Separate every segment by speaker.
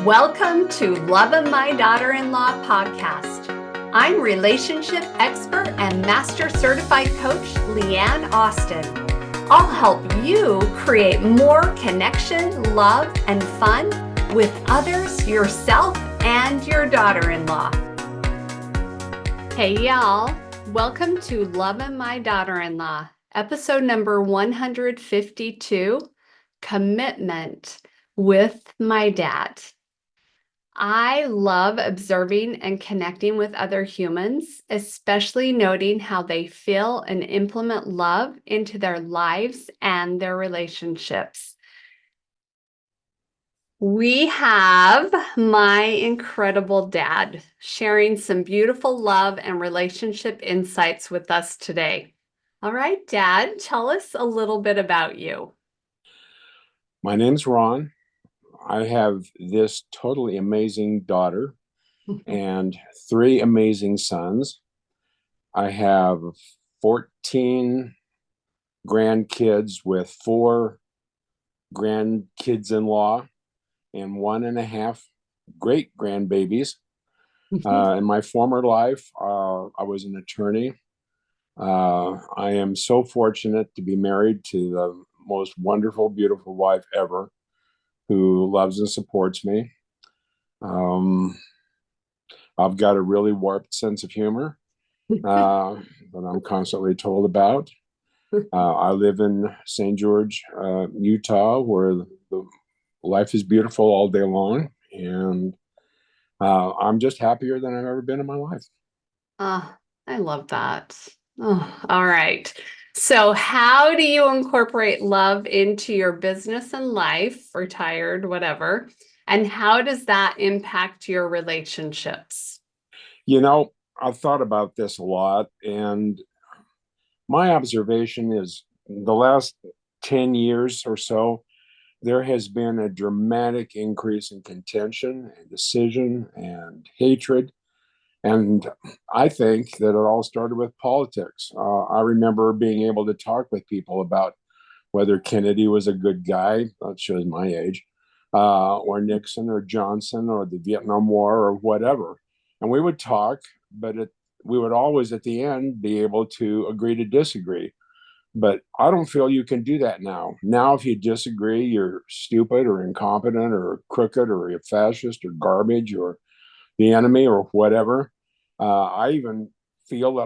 Speaker 1: Welcome to Loving My Daughter-in-Law podcast. I'm relationship expert and master certified coach Leanne Austin. I'll help you create more connection, love, and fun with others, yourself, and your daughter-in-law. Hey y'all, welcome to Loving My Daughter-in-Law, episode number 152, Commitment with My Dad. I love observing and connecting with other humans, especially noting how they feel and implement love into their lives and their relationships. We have my incredible dad sharing some beautiful love and relationship insights with us today. All right, Dad, tell us a little bit about you.
Speaker 2: My name's Ron. I have this totally amazing daughter and three amazing sons. I have 14 grandkids with four grandkids-in-law and 1.5 great grandbabies. In my former life, I was an attorney. I am so fortunate to be married to the most wonderful, beautiful wife ever, who loves and supports me. I've got a really warped sense of humor that I'm constantly told about. I live in St. George, Utah, where the life is beautiful all day long. And I'm just happier than I've ever been in my life.
Speaker 1: I love that. Oh, all right. So how do you incorporate love into your business and life, retired, whatever? And how does that impact your relationships?
Speaker 2: You know, I've thought about this a lot, and my observation is the last 10 years or so, there has been a dramatic increase in contention and decision and hatred. And I think that it all started with politics. I remember being able to talk with people about whether Kennedy was a good guy, that shows my age, or Nixon or Johnson or the Vietnam War or whatever. And we would talk, but we would always at the end be able to agree to disagree. But I don't feel you can do that now. Now, if you disagree, you're stupid or incompetent or crooked or a fascist or garbage or the enemy or whatever. I even feel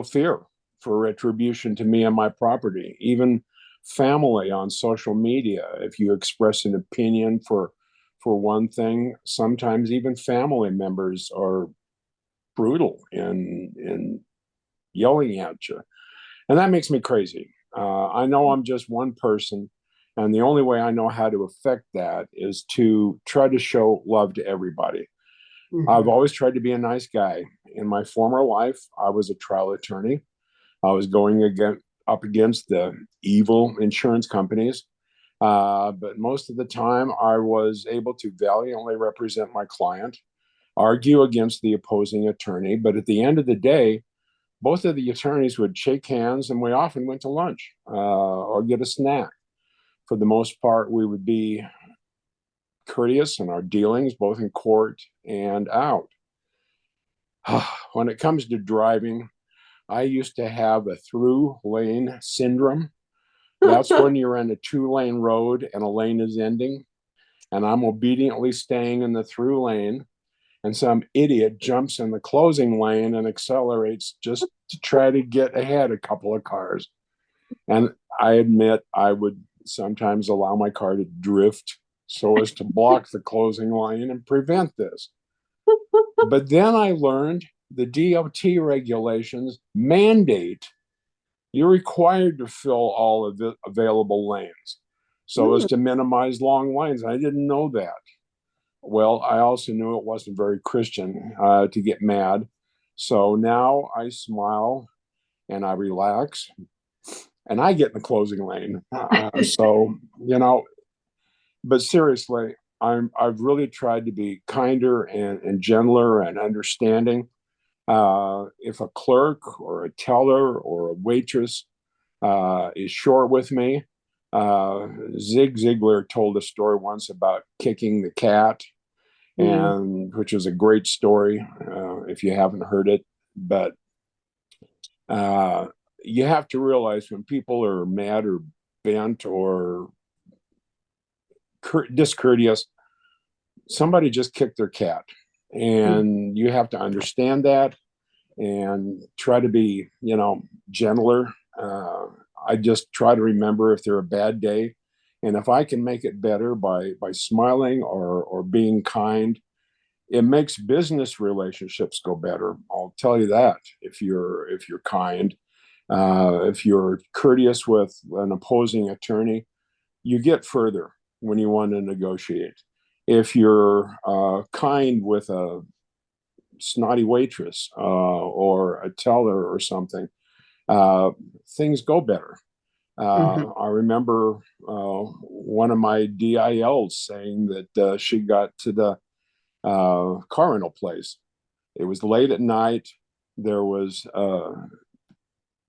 Speaker 2: fear for retribution to me and my property. Even family on social media, if you express an opinion for one thing, sometimes even family members are brutal in yelling at you, and that makes me crazy. I know I'm just one person, and the only way I know how to affect that is to try to show love to everybody. I've always tried to be a nice guy. In my former life, I was a trial attorney. I was going up against the evil insurance companies. But most of the time, I was able to valiantly represent my client, argue against the opposing attorney. But at the end of the day, both of the attorneys would shake hands, and we often went to lunch or get a snack. For the most part, we would be courteous in our dealings, both in court and out. When it comes to driving, I used to have a through lane syndrome. That's when you're in a 2-lane road and a lane is ending, and I'm obediently staying in the through lane, and some idiot jumps in the closing lane and accelerates just to try to get ahead a couple of cars. And I admit I would sometimes allow my car to drift so as to block the closing lane and prevent this. But then I learned the DOT regulations mandate you're required to fill all of the available lanes so as to minimize long lines. I didn't know that. Well, I also knew it wasn't very Christian to get mad. So now I smile and I relax and I get in the closing lane. So, but seriously, I've really tried to be kinder and gentler and understanding. If a clerk or a teller or a waitress is short with me, Zig Ziglar told a story once about kicking the cat,
Speaker 1: Mm.
Speaker 2: and which is a great story if you haven't heard it. But uh, you have to realize when people are mad or bent or discourteous, somebody just kicked their cat,
Speaker 1: Mm.
Speaker 2: and you have to understand that and try to be, gentler. I just try to remember if they're a bad day, and if I can make it better by smiling or being kind, it makes business relationships go better. I'll tell you that. If you're kind, if you're courteous with an opposing attorney, you get further when you want to negotiate. If you're kind with a snotty waitress or a teller or something, uh, things go better.
Speaker 1: Mhm.
Speaker 2: I remember one of my DILs saying that she got to the car rental place. It was late at night. There was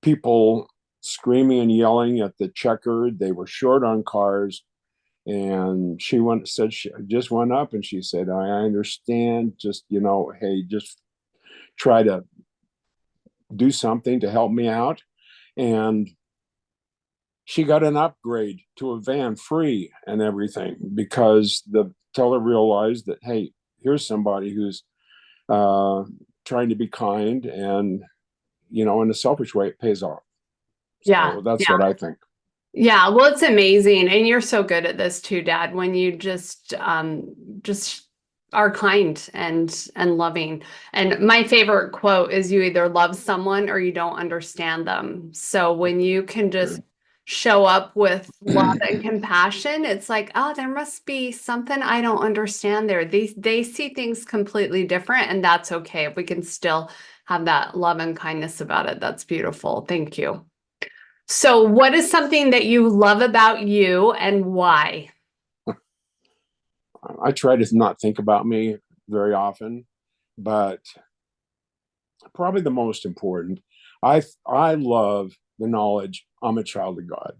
Speaker 2: people screaming and yelling at the checker. They were short on cars, and she just went up and she said, "I understand. Just hey, just try to do something to help me out." And she got an upgrade to a van free and everything because the teller realized that, hey, here's somebody who's uh, trying to be kind, and in a selfish way, it pays off.
Speaker 1: Yeah.
Speaker 2: So that's
Speaker 1: Yeah.
Speaker 2: what I think.
Speaker 1: Yeah. Well, it's amazing. And you're so good at this too, Dad, when you just are kind and loving. And my favorite quote is you either love someone or you don't understand them. So when you can just show up with love and compassion, it's like, oh, there must be something I don't understand there. They see things completely different, and that's okay. If we can still have that love and kindness about it, that's beautiful. Thank you. So, what is something that you love about you and why?
Speaker 2: I try to not think about me very often, but probably the most important, I love the knowledge I'm a child of God.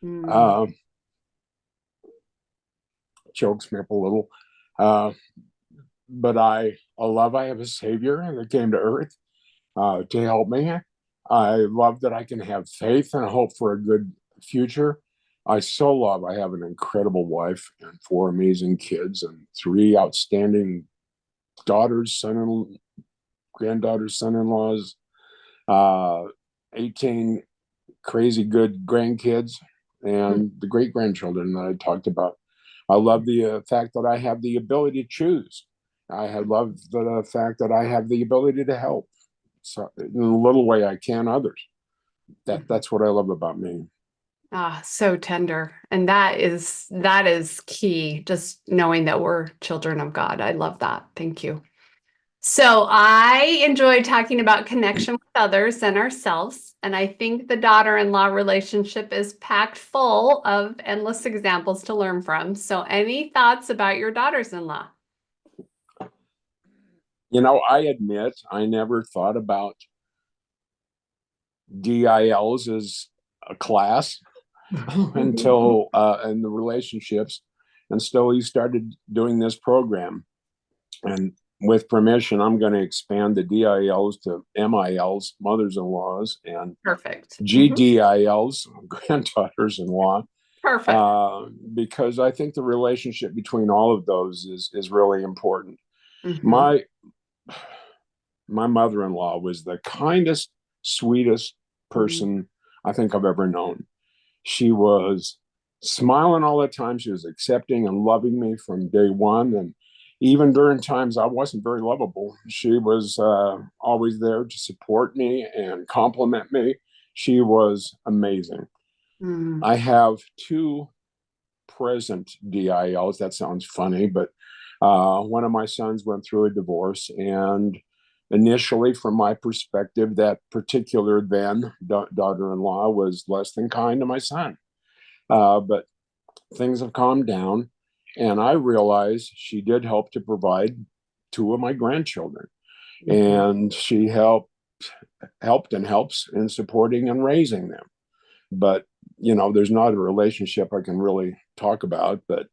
Speaker 1: Mm.
Speaker 2: Uh, Chokes me up a little, uh, but I love I have a Savior that came to Earth to help me. I love that I can have faith and hope for a good future. I so love I have an incredible wife and four amazing kids and three outstanding daughters, granddaughters, son-in-laws, uh, 18 crazy good grandkids,
Speaker 1: Mm.
Speaker 2: and the great grandchildren that I talked about. I love the fact that I have the ability to choose. Love the fact that I have the ability to help. So in a little way, I can others. That's what I love about me.
Speaker 1: Ah, so tender. And that is key, just knowing that we're children of God. I love that. Thank you. So I enjoy talking about connection with others and ourselves. And I think the daughter-in-law relationship is packed full of endless examples to learn from. So any thoughts about your daughters-in-law?
Speaker 2: I admit I never thought about DILs as a class until in the relationships, and still you started doing this program. And with permission, I'm going to expand the DILs to MILs, mothers-in-laws, and
Speaker 1: Perfect. Mhm.
Speaker 2: GDILs, granddaughters-in-law,
Speaker 1: Perfect.
Speaker 2: because I think the relationship between all of those is really important.
Speaker 1: Mhm.
Speaker 2: My my mother-in-law was the kindest, sweetest
Speaker 1: Mhm.
Speaker 2: person I think I've ever known. She was smiling all the time. She was accepting and loving me from day one. And even during times I wasn't very lovable, she was always there to support me and compliment me. She was amazing.
Speaker 1: Mhm.
Speaker 2: I have two present DILs. That sounds funny, but one of my sons went through a divorce. And initially, from my perspective, that particular then daughter in law was less than kind to my son. But things have calmed down, and I realize she did help to provide two of my grandchildren,
Speaker 1: Mhm.
Speaker 2: and she helped and helps in supporting and raising them. But there's not a relationship I can really talk about, but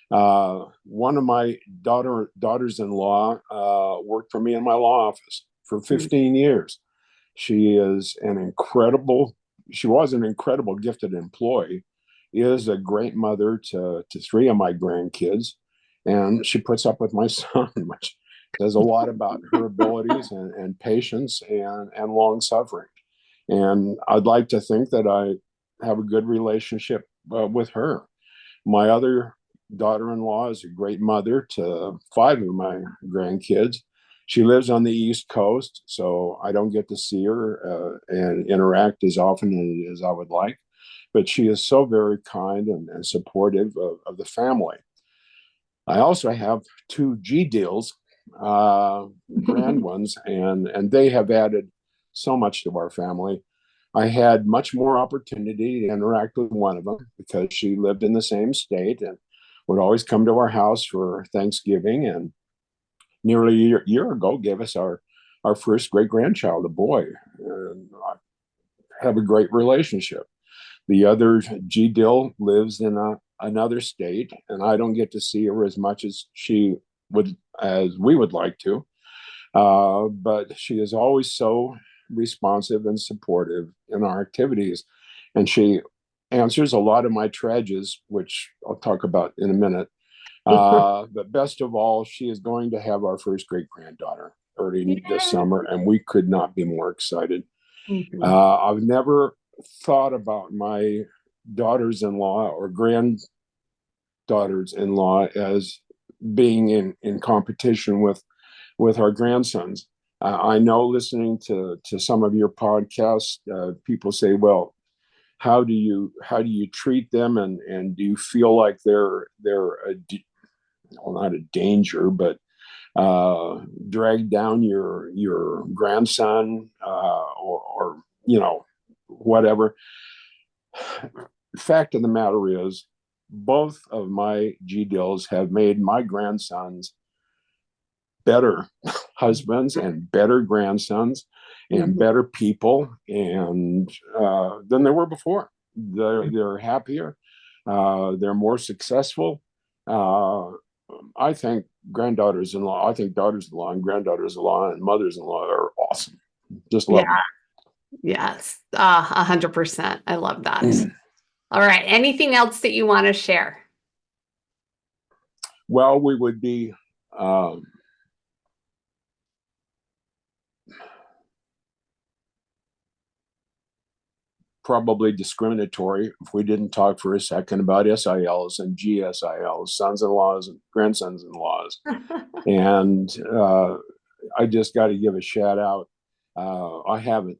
Speaker 2: one of my daughters-in-law worked for me in my law office for 15 years. She is an incredible, she was an incredible gifted employee, is a great mother to three of my grandkids, and she puts up with my son, which says a lot about her abilities and patience and long suffering. And I'd like to think that I have a good relationship with her. My other daughter-in-law is a great mother to five of my grandkids. She lives on the East Coast, so I don't get to see her and interact as often as I would like. But she is so very kind and supportive of the family. I also have two G deals, grand ones, and they have added so much to our family. I had much more opportunity to interact with one of them because she lived in the same state and would always come to our house for Thanksgiving, and nearly a year ago gave us our first great grandchild, a boy. And I have a great relationship. The other G Dill lives in another state, and I don't get to see her as much as we would like to. But she is always so responsive and supportive in our activities, and she answers a lot of my trudges, which I'll talk about in a minute. But best of all, she is going to have our first great granddaughter early this summer, and we could not be more excited. I've never thought about my daughters-in-law or granddaughters-in-law as being in competition with our grandsons. I know listening to some of your podcasts, people say, "Well, how do you treat them, and do you feel like they're not a danger, but drag down your grandson or whatever?" Fact of the matter is, both of my G Dills have made my grandsons better husbands and better grandsons and better people and than they were before. They're happier. They're more successful. I think granddaughters-in-law, I think daughters-in-law and granddaughters-in-law and mothers-in-law are awesome. Just love them.
Speaker 1: Yes, 100%. I love that. All right. Anything else that you want to share?
Speaker 2: Well, we would be probably discriminatory if we didn't talk for a second about SILs and GSILs, sons-in-laws and grandsons-in-laws. And I just got to give a shout out. I haven't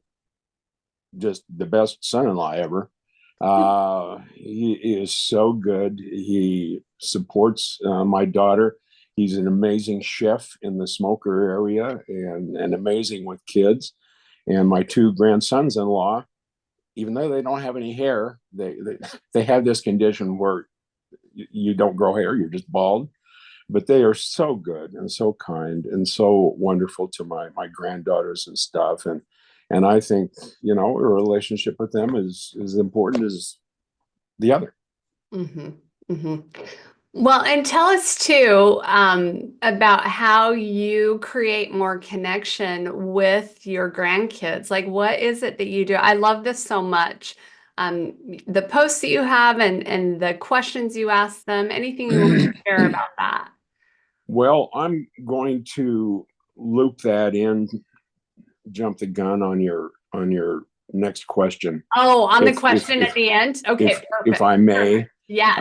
Speaker 2: just the best son-in-law ever. He is so good. He supports my daughter. He's an amazing chef in the smoker area and amazing with kids. And my two grandsons-in-law, even though they don't have any hair, they have this condition where you don't grow hair, you're just bald. But they are so good and so kind and so wonderful to my granddaughters and stuff. And I think, a relationship with them is as important as the other.
Speaker 1: Well, and tell us too about how you create more connection with your grandkids. Like, what is it that you do? I love this so much. The posts that you have and the questions you ask them, anything you want to share about that?
Speaker 2: Well, I'm going to loop that in, jump the gun on your next question.
Speaker 1: Oh, on the question at the end? Okay, perfect.
Speaker 2: If I may.
Speaker 1: Yes,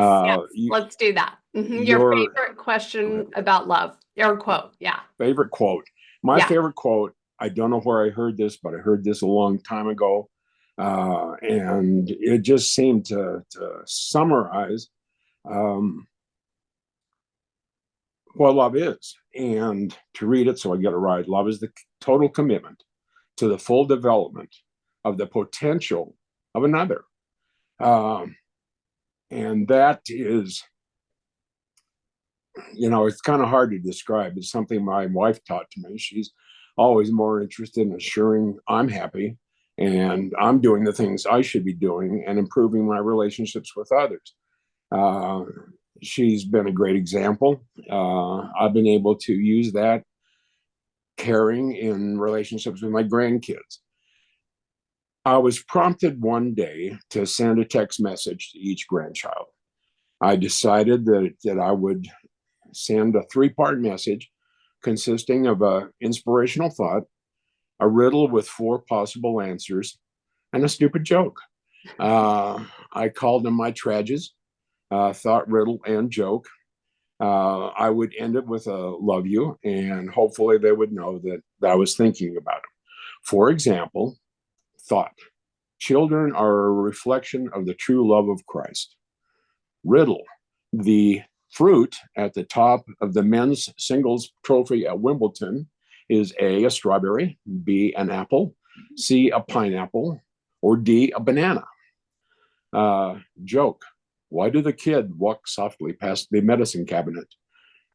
Speaker 1: let's do that. Your favorite question about love, or quote,
Speaker 2: Favorite quote. My favorite quote, I don't know where I heard this, but I heard this a long time ago. And it just seemed to summarize what love is. And to read it so I get it right, love is the total commitment to the full development of the potential of another. And that is, it's kind of hard to describe. It's something my wife taught to me. She's always more interested in ensuring I'm happy and I'm doing the things I should be doing and improving my relationships with others. Uh, she's been a great example. I've been able to use that caring in relationships with my grandkids. I was prompted one day to send a text message to each grandchild. I decided that I would send a three-part message consisting of an inspirational thought, a riddle with four possible answers, and a stupid joke. I called them my trages, thought, riddle, and joke. I would end it with a love you, and hopefully they would know that I was thinking about them. For example, thought. Children are a reflection of the true love of Christ. Riddle. The fruit at the top of the men's singles trophy at Wimbledon is A, a strawberry, B, an apple, C, a pineapple, or D, a banana. Joke. Why did the kid walk softly past the medicine cabinet?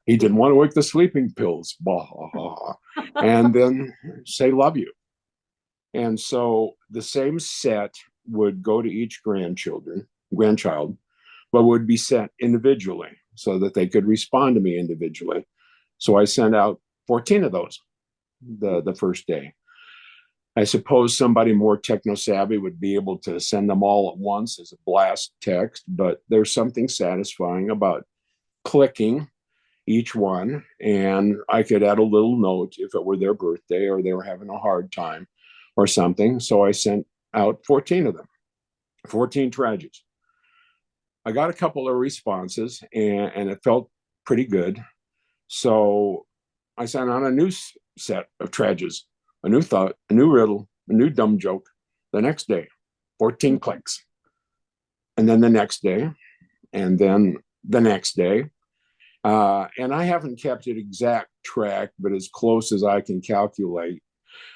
Speaker 2: He didn't want to wake the sleeping pills. Bah, and then say love you. And so the same set would go to each grandchild, but would be sent individually so that they could respond to me individually. So I sent out 14 of those the first day. I suppose somebody more techno savvy would be able to send them all at once as a blast text, but there's something satisfying about clicking each one, and I could add a little note if it were their birthday or they were having a hard time or something. So I sent out 14 of them, 14 trages. I got a couple of responses, and it felt pretty good. So I sent out a new set of trages, a new thought, a new riddle, a new dumb joke the next day, 14 clicks. And then the next day, and then the next day. And I haven't kept it exact track, but as close as I can calculate.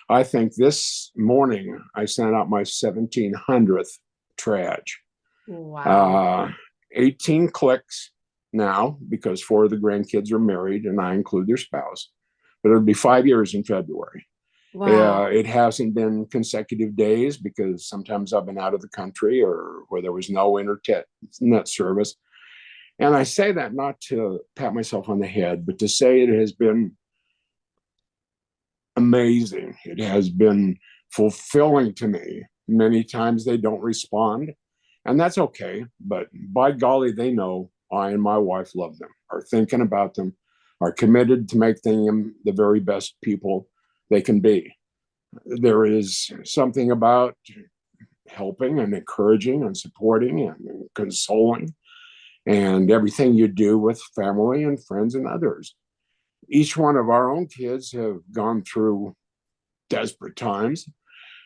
Speaker 2: I think this morning I sent out my 1700th trage.
Speaker 1: Wow.
Speaker 2: 18 clicks now because four of the grandkids are married and I include their spouse. But it'll be 5 years in February.
Speaker 1: Wow.
Speaker 2: It hasn't been consecutive days because sometimes I've been out of the country or where there was no internet service. And I say that not to pat myself on the head, but to say it has been amazing. It has been fulfilling to me. Many times they don't respond, and that's okay. But by golly, they know I and my wife love them, are thinking about them, are committed to make them the very best people they can be. There is something about helping and encouraging and supporting and consoling and everything you do with family and friends and others. Each one of our own kids have gone through desperate times,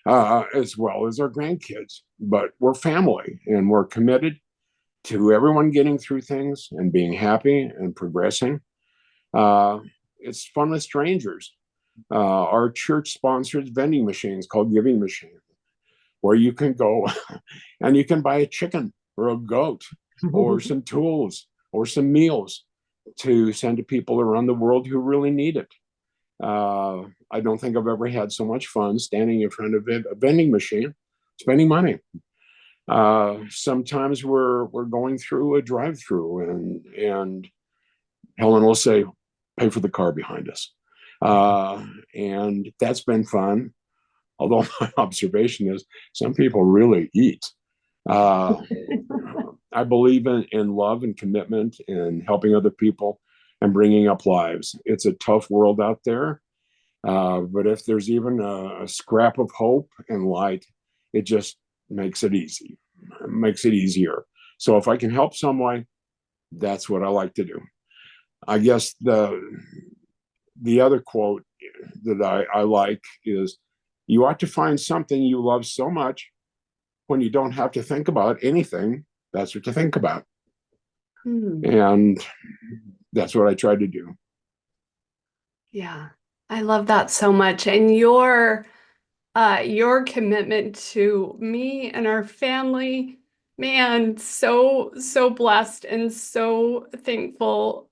Speaker 2: as well as our grandkids, but we're family and we're committed to everyone getting through things and being happy and progressing. It's fun with strangers. Our church sponsors vending machines called Giving Machine, where you can go and you can buy a chicken or a goat or some tools or some meals to send to people around the world who really need it. I don't think I've ever had so much fun standing in front of a vending machine, spending money. Sometimes we're going through a drive-through, and Helen will say, "Pay for the car behind us," and that's been fun. Although my observation is some people really eat. I believe in love and commitment and helping other people and bringing up lives. It's a tough world out there, but if there's even a scrap of hope and light, it just makes it easy. It makes it easier. So if I can help someone, that's what I like to do. I guess the other quote that I like is, "You ought to find something you love so much when you don't have to think about anything. That's what to think about." And that's what I try to do.
Speaker 1: Yeah, I love that so much. And your commitment to me and our family, man, so blessed and so thankful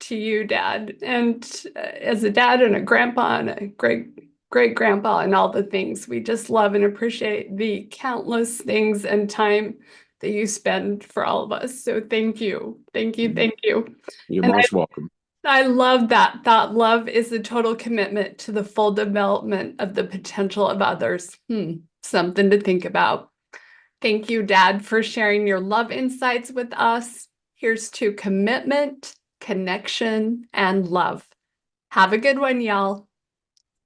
Speaker 1: to you, Dad. And as a dad and a grandpa and a great
Speaker 3: great grandpa and all the things. We just love and appreciate the countless things and time that you spend for all of us. So thank you. Thank you. Thank you.
Speaker 2: You're
Speaker 3: And
Speaker 2: most welcome.
Speaker 3: I love that love is the total commitment to the full development of the potential of others. Something to think about. Thank you, Dad, for sharing your love insights with us. Here's to commitment, connection, and love. Have a good one, y'all.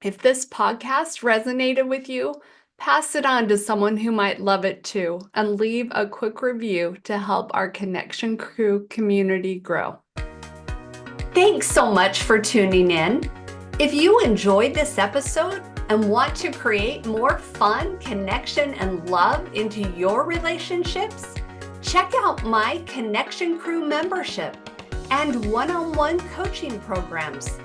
Speaker 3: If this podcast resonated with you, pass it on to someone who might love it too, and leave a quick review to help our Connection Crew community grow.
Speaker 1: Thanks so much for tuning in. If you enjoyed this episode and want to create more fun, connection, and love into your relationships, check out my Connection Crew membership and one-on-one coaching programs.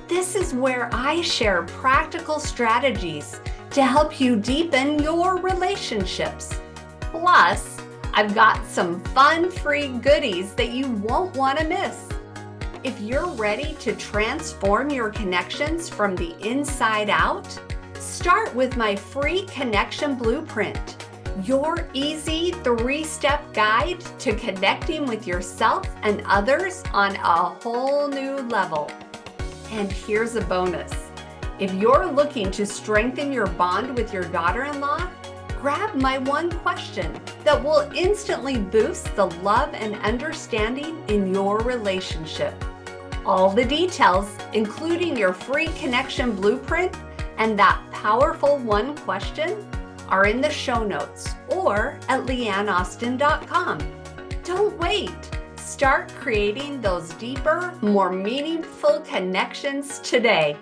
Speaker 1: This is where I share practical strategies to help you deepen your relationships. Plus, I've got some fun free goodies that you won't want to miss. If you're ready to transform your connections from the inside out, start with my free Connection Blueprint, your easy 3-step guide to connecting with yourself and others on a whole new level. And here's a bonus. If you're looking to strengthen your bond with your daughter-in-law, grab my one question that will instantly boost the love and understanding in your relationship. All the details, including your free Connection Blueprint and that powerful one question, are in the show notes or at leanneaustin.com. Don't wait. Start creating those deeper, more meaningful connections today.